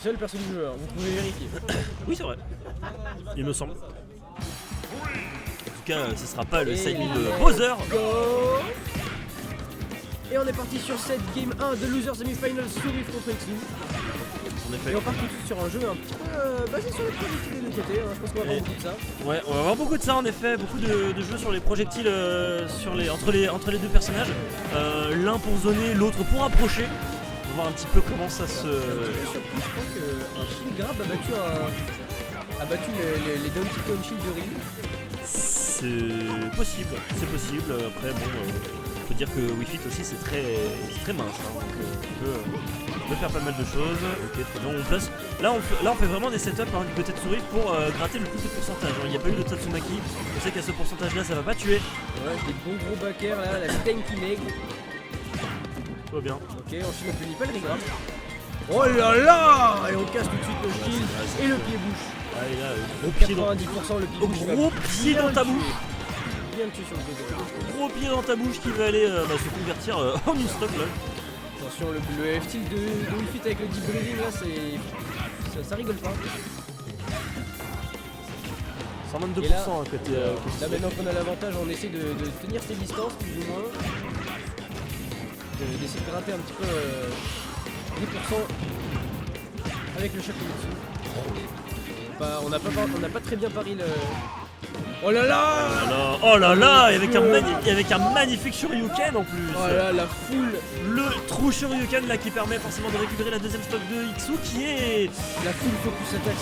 Seul perso du jeu, vous pouvez vérifier. Oui, c'est vrai. Il me semble. En tout cas, ce sera pas le side de Bowser. Et on est parti sur cette game 1 de Loser Semi-Final Surif contre Xu. En effet. Et on part tout de suite sur un jeu un petit peu basé sur les projectiles des deux côtés. Je pense qu'on va avoir beaucoup de ça. Ouais, on va avoir beaucoup de ça en effet, beaucoup de jeux sur les projectiles entre les deux personnages. L'un pour zoner, l'autre pour approcher. On va voir un petit peu comment ça se... Je crois qu'un shield grab a battu les Donkey Kong Shield de Ryu. C'est possible. Après, bon, on peut dire que Wii Fit aussi c'est très mince. Hein, donc on peut faire pas mal de choses. Ok, très bien, on place. Là on fait vraiment des setups hein, du côté de souris pour gratter le plus de pourcentage. Il n'y a pas eu de Tatsumaki. On sait qu'à ce pourcentage là ça va pas tuer. Ouais, des bons gros backers là, la Stanky Leg. Tout va bien. Ok, ensuite on punit pas le regrab. Oh là là! Et on casse tout de suite le shield et le pied-bouche. Allez là, gros pied 90% le pied-bouche. Gros pied dans ta bouche. Bien le tuer sur le pied. Gros pied dans ta bouche qui va aller se convertir en une stock là. Attention, le F-tilt de Wii Fit avec le deep breathing là, ça rigole pas. 122% là, à côté. Là maintenant qu'on a l'avantage, on essaie de tenir ses distances plus ou moins. D'essayer de gratter un petit peu 10% avec le Shakumitsu. On n'a pas très bien pari le... Oh là là! Oh là là! Et avec un magnifique Shoryuken en plus! Oh là là, la foule! Le trou Shoryuken là qui permet forcément de récupérer la deuxième stock de Xu qui est... La full focus attack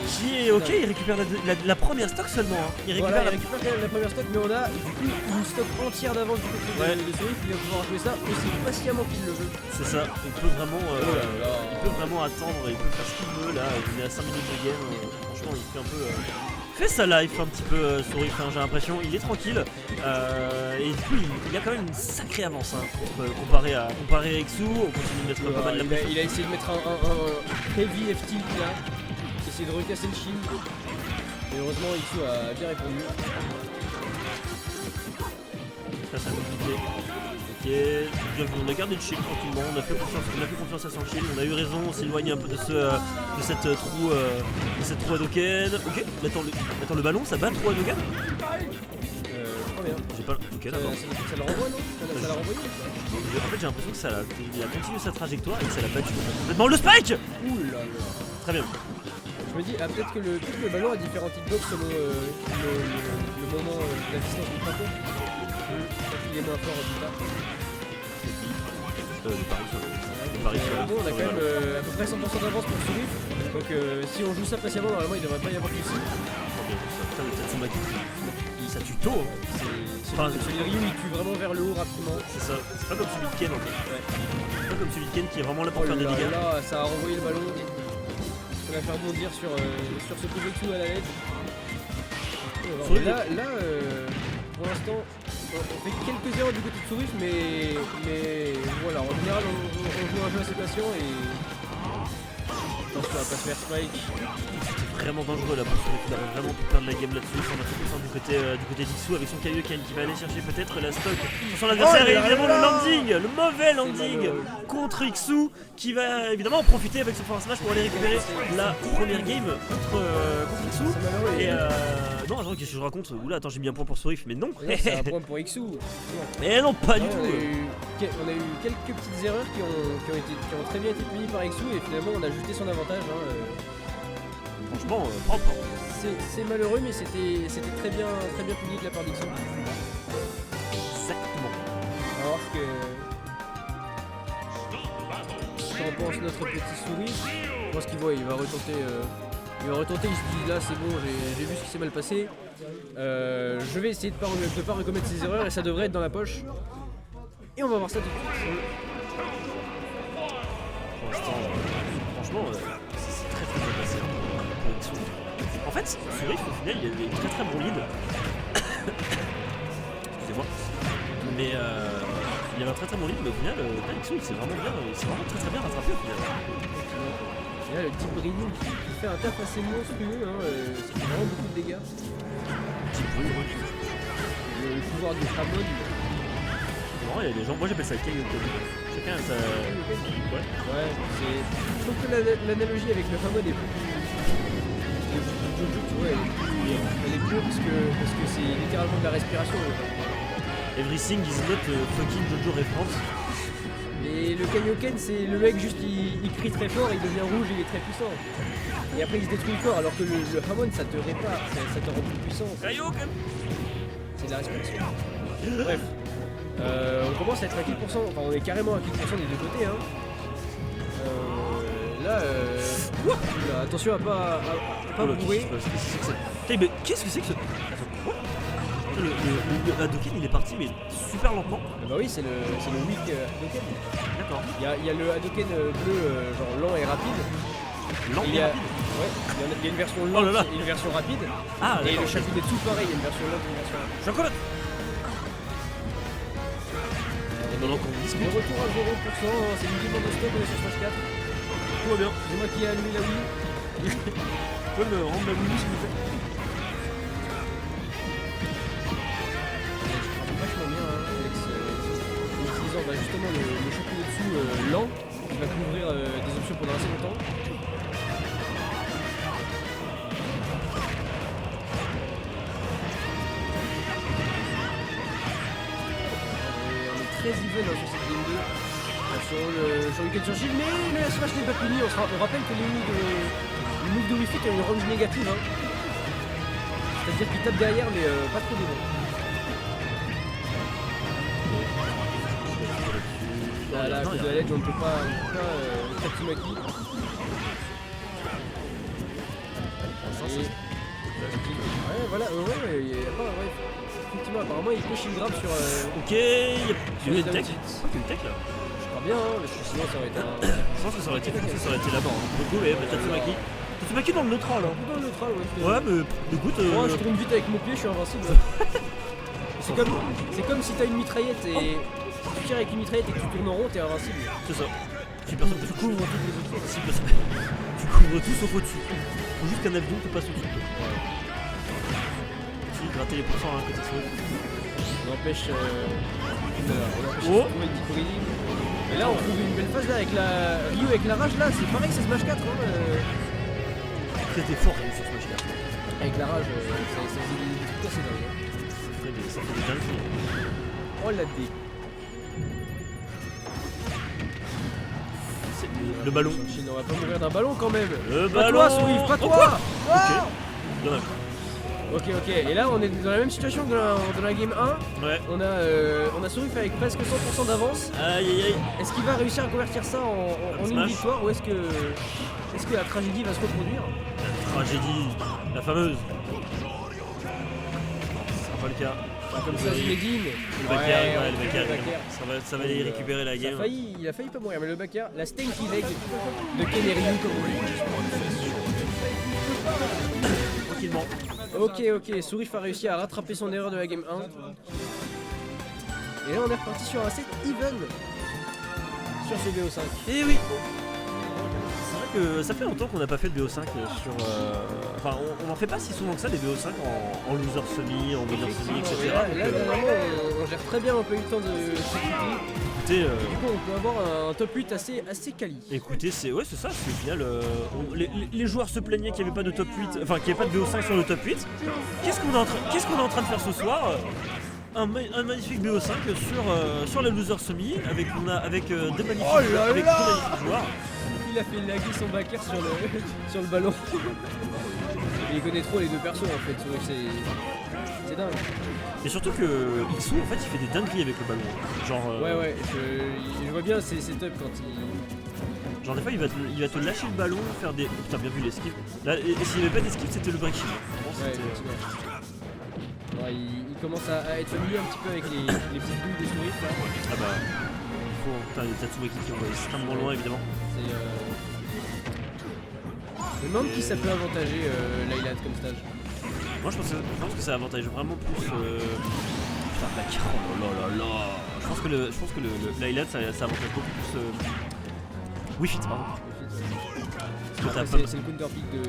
c'est... Ok, il récupère la première stock seulement. Hein. Il récupère quand même la première stock, mais on a du coup une stock entière d'avance du côté de Surif. Il va pouvoir jouer ça aussi patiemment qu'il le veut. C'est ça, il peut vraiment attendre, il peut faire ce qu'il veut là. Il est à 5 minutes de game, franchement il fait un peu... fait sa life un petit peu Surif, hein, j'ai l'impression, il est tranquille et du coup il a quand même une sacrée avance hein, comparé à Xu, on continue de mettre pas mal la pression. Il a essayé de mettre un heavy F-tilt là, essayer de recasser le shield, et heureusement Xu a bien répondu. Ça c'est compliqué. Ok, on a gardé le shield tranquillement, on a fait confiance à son shield, on a eu raison, on s'éloigne un peu de cette trou Hadoken. Ok, attends le ballon, ça bat le trou Hadoken. Très bien. J'ai pas... Ok d'accord. Ça le renvoie non? Ça l'a renvoyé? En fait j'ai l'impression que il a continué sa trajectoire et que ça l'a battu complètement. Le spike! Ouh là là. Très bien. Je me dis, peut-être que le ballon a différents hitbox selon le moment, la distance du frappeur. Peut-être qu'il est moins fort au départ. Bon, on a quand même à peu près 100% d'avance pour Surif. Donc si on joue ça patiemment, normalement il devrait pas y avoir de soucis. Putain, le Tatsumaki, ça tue tôt. Celui de Ryu il tue vraiment vers le haut rapidement. C'est ça, c'est pas comme celui de Ken en fait. C'est pas comme celui de Ken qui est vraiment là pour faire des dégâts. Là, ça a renvoyé le ballon. Ça va faire bondir sur ce projectile à la lettre. Là, pour l'instant, on fait quelques erreurs du côté de Surif, mais voilà, en général, on joue un jeu assez patient et attention à pas se faire spike. C'est vraiment dangereux là pour Surif, il aurait vraiment pu perdre la game là-dessus. On a fait du côté d'Ixu avec son Kaioken qui va aller chercher peut-être la stock sur son adversaire et évidemment le landing, le mauvais landing contre Xu qui va évidemment en profiter avec son forward smash pour aller récupérer la première game contre Xu. Et non, attends, qu'est-ce que je raconte? Oula, attends, j'ai mis un point pour Surif, mais non. C'est un point pour Xu. Mais non, pas du tout. On a eu quelques petites erreurs qui ont très bien été punies par Xu et finalement on a ajusté son avantage. Franchement, propre. C'est malheureux, mais c'était très bien puni de la part d'Xu. Exactement. Alors que... Qu'en pense notre petit Souris? Je pense qu'il voit, il va retenter, il se dit là c'est bon, j'ai vu ce qui s'est mal passé. Je vais essayer de pas recommettre ses erreurs et ça devrait être dans la poche. Et on va voir ça tout de suite. Pour l'instant, franchement, c'est très bien passé. En fait, Surif au final il a une très bon lead. Excusez-moi. Mais il y avait un très bon lead, mais au final, Xu il s'est vraiment très bien rattrapé au final. Et là le deep breathing qui fait un taf assez monstrueux, ça fait vraiment beaucoup de dégâts. Deep breathing. Le pouvoir du Ramon. marrant, il y a des gens, moi j'appelle ça Kaioken. Chacun a sa... Ouais. Ouais, je trouve que l'analogie avec le Hamon est plus... Jojo, tu vois, elle est mieux parce que c'est littéralement de la respiration. Everything is not fucking Jojo référence. Et le Kaioken, c'est le mec juste il crie très fort, il devient rouge, il est très puissant. Et après il se détruit le corps, alors que le Hamon ça te répare, ça te rend plus puissant. Kaioken. C'est de la respiration. Bref. On commence à être à 10%, enfin on est carrément à 10% des deux côtés hein. Là, attention à pas bourrer. Mais qu'est-ce que c'est que ce... Attends, quoi? Le Hadoken il est parti mais super lentement. Bah oui c'est le weak Hadoken. D'accord. Il y a le Hadoken bleu genre lent et rapide. Lent et rapide. Ouais, il y a une version lente et une version rapide. Ah, et le chapitre est tout pareil, il y a une version lente et une version rapide. Chocolat. Et maintenant qu'on discute. Le retour à 0%, c'est une demande de stock, on est sur Smash 4. Tout va bien. C'est moi qui ai allumé la Wii. Tu peux me rendre la Wii s'il vous plaît? Je vachement bien hein, Alex, en utilisant justement le chapitre dessous lent, qui va couvrir des options pendant assez longtemps. Très even hein, sur cette game 2 sur le Kenshin, mais le Smash n'est pas puni. On rappelle que les moves de Wii Fit ont une range négative hein. C'est-à-dire qu'ils tapent derrière mais pas trop devant. Voilà, à cause de la ledge on ne peut pas Tatsumaki. Ouais voilà, ouais, effectivement apparemment il push une grab sur... Ok, il y a une tech. Une tech là. Je crois bien hein, parce que sinon ça aurait été un... Je pense que ça aurait été là-bas. Beaucoup, mais Tatsumaki. Tatsumaki dans le neutral hein. Dans le neutral ouais. Ouais mais écoute... Moi je tourne vite avec mon pied, je suis invincible. C'est comme si t'as une mitraillette et... Si tu tires avec une mitraillette et que tu tournes en rond, t'es invincible. C'est ça. Si personne Tu couvres toutes les autres. Si personne... Tu couvres tout sauf au-dessus. Faut juste qu'un avion te passe au-dessus. Tu gratter les pourcents à un côté souris. On empêche de trouver le petit breeding. Et là on trouve une belle phase là avec la Ryu avec la rage là, c'est pareil c'est Smash 4 hein, C'était fort sur Smash 4. avec la rage, ça faisait des trucs assez dingues. Ça fait des dingueries. Oh la dé. Le ballon. Chine, on va pas mourir d'un ballon quand même. Le pas ballon. toi Sourif, pas toi. Ok. Dommage. Ok, et là on est dans la même situation que dans la game 1. Ouais. On a Sourif avec presque 100% d'avance. Aïe aïe aïe. Est-ce qu'il va réussir à convertir ça en une victoire ou est-ce que la tragédie va se reproduire? La tragédie, la fameuse. Ce sera pas le cas. Comme ça, Zinedine. Le backer, le backer. Ça va aller récupérer la game. Il a failli pas mourir, mais le backer, la Stinky Leg de Ken et Ryu comme on dit. Tranquillement. Ok, Sourif a réussi à rattraper son erreur de la game 1. Et là on est reparti sur un set even sur ce BO5. Eh oui. C'est vrai que ça fait longtemps qu'on n'a pas fait de BO5 sur... Enfin on n'en fait pas si souvent que ça des BO5 en loser semi, en winner semi, etc. Là normalement on gère très bien, on n'a pas eu le temps de s'équiper. Du coup on peut avoir un top 8 assez quali. Écoutez, c'est ça, c'est au final les joueurs se plaignaient qu'il n'y avait pas de top 8, enfin qu'il n'y avait pas de BO5 sur le top 8. Qu'est-ce qu'on est en train de faire ce soir? Un magnifique BO5 sur la loser semi avec des magnifiques joueurs. Il a fait laguer son backer sur le ballon. Et il connaît trop les deux persos en fait, c'est dingue. Et surtout que XO en fait il fait des dingueries avec le ballon. Genre ouais, je vois bien ses setups quand il... Genre des fois il va te lâcher le ballon, faire des... Putain bien vu l'esquive. Là, et s'il n'y avait pas d'esquive c'était le break shield. Ouais, il commence à être familier un petit peu avec les petites boules des souris là. Ah bah... Putain, les Tatsumaki qui vont extrêmement loin évidemment. Je me demande qui ça peut avantager Lylat comme stage. Moi je pense que ça avantage vraiment plus... Putain, backer, oh là là. Je pense que le Lylat ça avantage beaucoup plus... Wii Fit pardon. C'est le counter pick de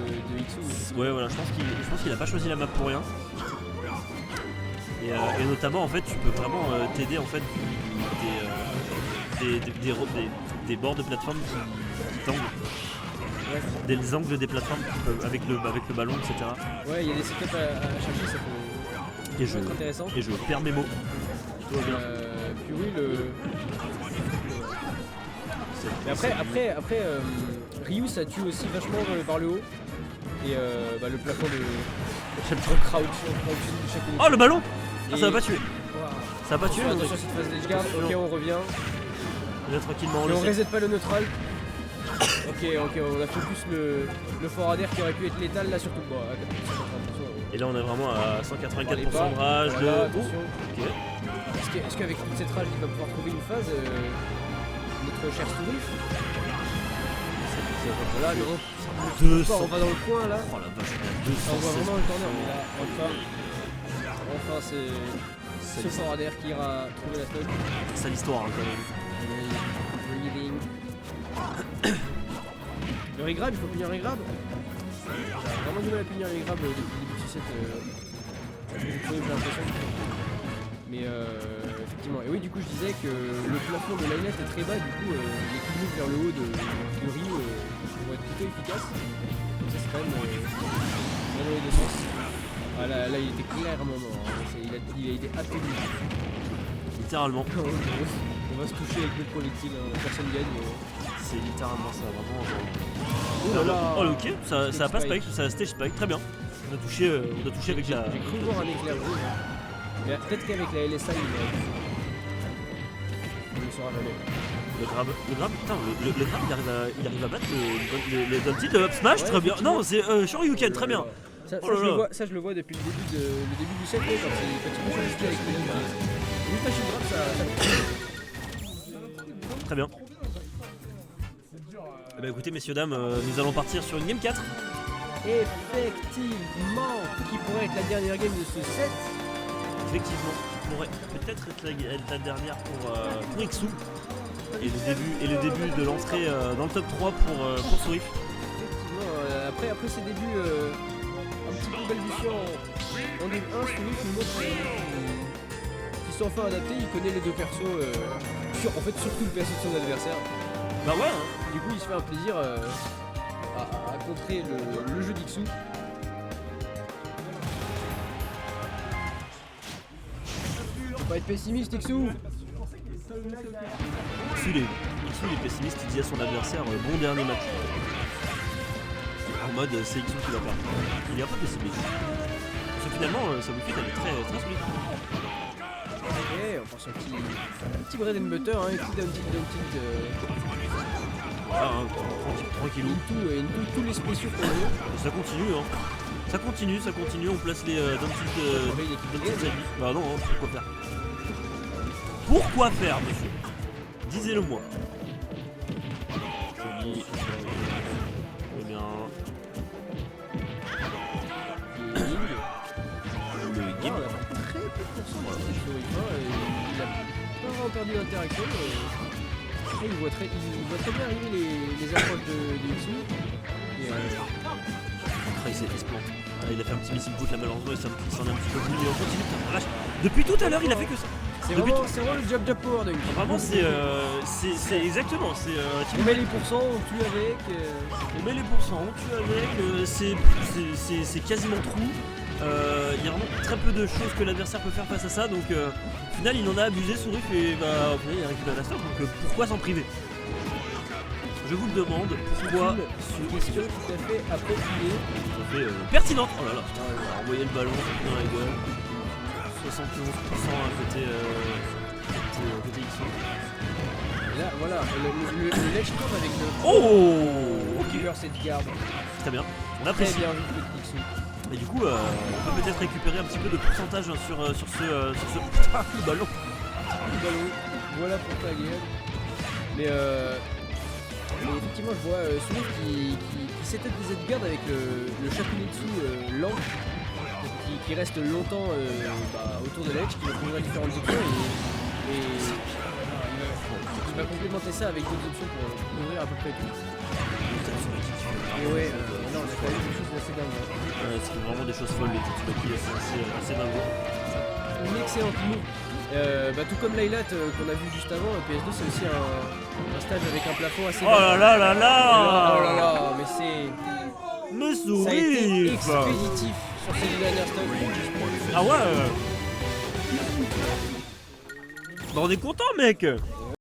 XO. Ouais voilà, je pense qu'il a pas choisi la map pour rien. Et notamment en fait tu peux vraiment t'aider en fait des bords de plateforme qui tanguent. Ouais. Des angles des plateformes avec le ballon, etc. Ouais, il y a des setups à chercher, ça peut être intéressant. Et je perds mes mots. Tout va bien. Puis oui, mais après Ryu ça tue aussi vachement par le haut. Et le plafond de crouch de chaque minute. Oh le ballon. Ah, Et- ça va pas tuer. Wow. Ça va pas tuer. Attention cette phase d'edge guard, ok on revient. Là, tranquillement, Et on le reset pas le neutral. Ok, on a focus le forward air qui aurait pu être létal là surtout. Bon, attention. Et là on est vraiment à 184% pas. de rage. Voilà, de... attention. Oh, ok. Est-ce qu'avec toute cette rage il va pouvoir trouver une phase notre cher Stourif? Voilà, non. 200. On va dans le coin là. Oh la vache, On voit 216. vraiment le corner, mais là, enfin c'est ce forward air qui ira trouver la stock. C'est ça l'histoire hein, quand même. Breathing. Le regrab, il faut punir le regrab. J'ai vraiment du mal à punir les grabs depuis le début du set. J'ai l'impression. Mais effectivement. Et oui, du coup, je disais que le plafond de Linet est très bas, du coup, les coups de move vers le haut de Ryu vont être plutôt efficaces. Donc ça, c'est quand même dans les deux sens. Ah, là, il était clairement mort. Hein. Il a été affaibli. Littéralement. On va se toucher avec le projectile, hein. Personne gagne. C'est littéralement ça, vraiment. Oh là là. Oh ok, ça passe spike, ça stage spike, très bien. On a touché avec la. J'ai cru voir un éclair rouge. Mais peut-être qu'avec la LSI, il ne le saura jamais. Le grab, putain, le grab il arrive à battre les ulti de up smash, Ouais, très bien. effectivement. Non, c'est Shoryuken, très bien. Ça, Oh là là. je le vois depuis le début du set, quand il peut changer avec les ultra shield grab, ça. Très bien. Eh ben, écoutez, messieurs, dames, nous allons partir sur une game 4. Effectivement, qui pourrait être la dernière game de ce set. Effectivement, qui pourrait peut-être être la dernière pour Ixu. Et le début de l'entrée dans le top 3 pour Sourif. Effectivement, après ces débuts un petit peu balbutiants en game 1, Sourif nous montre qu'ils sont enfin adaptés, il connaît les deux persos, surtout le perso de son adversaire. Bah ouais hein. Du coup il se fait un plaisir à contrer le jeu d'Ixu. Faut pas être pessimiste Ixu. Ixu est pessimiste, il dit à son adversaire bon dernier match. En mode c'est Ixu qui va perdre. Il est un peu pessimiste. Parce que finalement sa wifi elle est très, très solide. Ok, on pense un petit bread and butter, hein, un petit down tilt. Voilà, hein, tranquillou. Tous les spéciaux qu'on veut. Et ça continue hein. Ça continue, on place les down tilt Bah non, hein, pourquoi faire? Pourquoi faire, monsieur? Disez-le moi. Joli. Très bien. Le Il game. a très peu de pourcents de cette il a pas vraiment perdu d'interaction. Après, il voit très bien arriver les approches de Ixu. Et Ah, il s'est plante. Ah, il a fait un petit missile put là malheureusement il s'en est un petit peu voulu mais on continue. Putain, vache. Depuis tout à l'heure il a fait que ça. c'est vraiment le jab power de Ixu. Vraiment c'est exactement. On met les pourcents, on tue avec. On met les pourcents, on tue avec, c'est quasiment trou. Il y a vraiment très peu de choses que l'adversaire peut faire face à ça, donc au final il en a abusé, Sourif, et bah au final il a récupéré la stock, donc pourquoi s'en priver? Je vous le demande, pourquoi Une question tout à fait appropriée. ça fait pertinente? Oh là là, putain, il a envoyé le ballon dans la gueule. 71% à côté Ixu. Et là, voilà, le ledge trap avec le. Oh ok, cette garde. très bien, on Très apprécie. bien vu de Ixu. Et du coup, on peut peut-être récupérer un petit peu de pourcentage hein, sur ce putain, le ballon. Le ballon, voilà pour ta gueule. Mais effectivement, je vois Sourif qui setup des Z-guard avec le Shakunetsu lent qui reste longtemps autour de l'edge, qui va couvrir différentes options et il va complémenter ça avec d'autres options pour couvrir à peu près tout. Et ouais, non, on a quand même des choses assez dingues. C'est vraiment des choses folles, les Tsubaki, c'est assez dingue. Une excellente move Tout comme Laylat qu'on a vu juste avant, PS2 c'est aussi un stage avec un plafond assez Oh là là là là. Oh là là, mais c'est... Me Ça a été souris. expéditif sur ces deux dernières stages. Ah ouais. Bah on est content mec. Ouais,